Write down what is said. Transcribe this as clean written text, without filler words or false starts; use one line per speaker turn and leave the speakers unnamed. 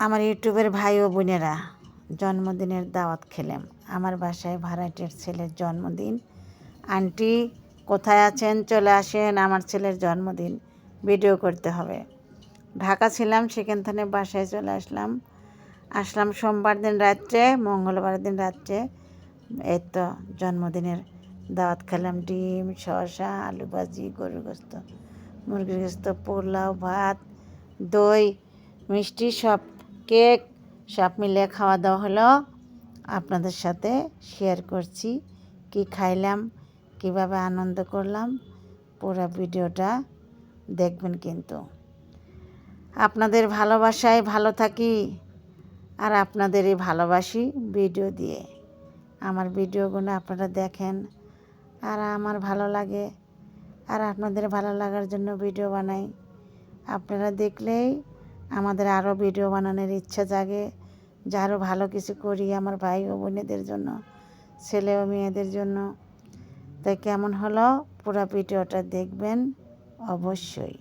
আমার ইউটিউবের ভাই ও বোনেরা, জন্মদিনের দাওয়াত খেলাম। আমার বাসায় ভাড়াটের ছেলের জন্মদিন। আন্টি কোথায় আছেন, চলে আসেন, আমার ছেলের জন্মদিন, ভিডিও করতে হবে। ঢাকা ছিলাম, সেখান থেকে বাসায় চলে আসলাম সোমবার দিন রাত্রে, মঙ্গলবার দিন রাত্রে। এই তো জন্মদিনের দাওয়াত খেলাম। ডিম, শসা, আলু ভাজি, গরুর গোস্ত, মুরগির গোস্ত, পোলাও, ভাত, দই, মিষ্টি, সব কেক, সব মিলিয়ে খাওয়া দাওয়া হলো। আপনাদের সাথে শেয়ার করছি কি খাইলাম, কিভাবে আনন্দ করলাম। পুরো ভিডিওটা দেখবেন কিন্তু। আপনাদের ভালোবাসায় ভালো থাকি, আর আপনাদেরই ভালোবাসি ভিডিও দিয়ে। আমার ভিডিওগুলো আপনারা দেখেন, আর আমার ভালো লাগে, আর আপনাদের ভালো লাগার জন্য ভিডিও বানাই। আপনারা দেখলেই আমাদের আরও ভিডিও বানানোর ইচ্ছা জাগে, যে আরও ভালো কিছু করি আমার ভাই ও বোনেদের জন্য, ছেলে ও মেয়েদের জন্য। তাই কেমন হলো পুরো ভিডিওটা দেখবেন অবশ্যই।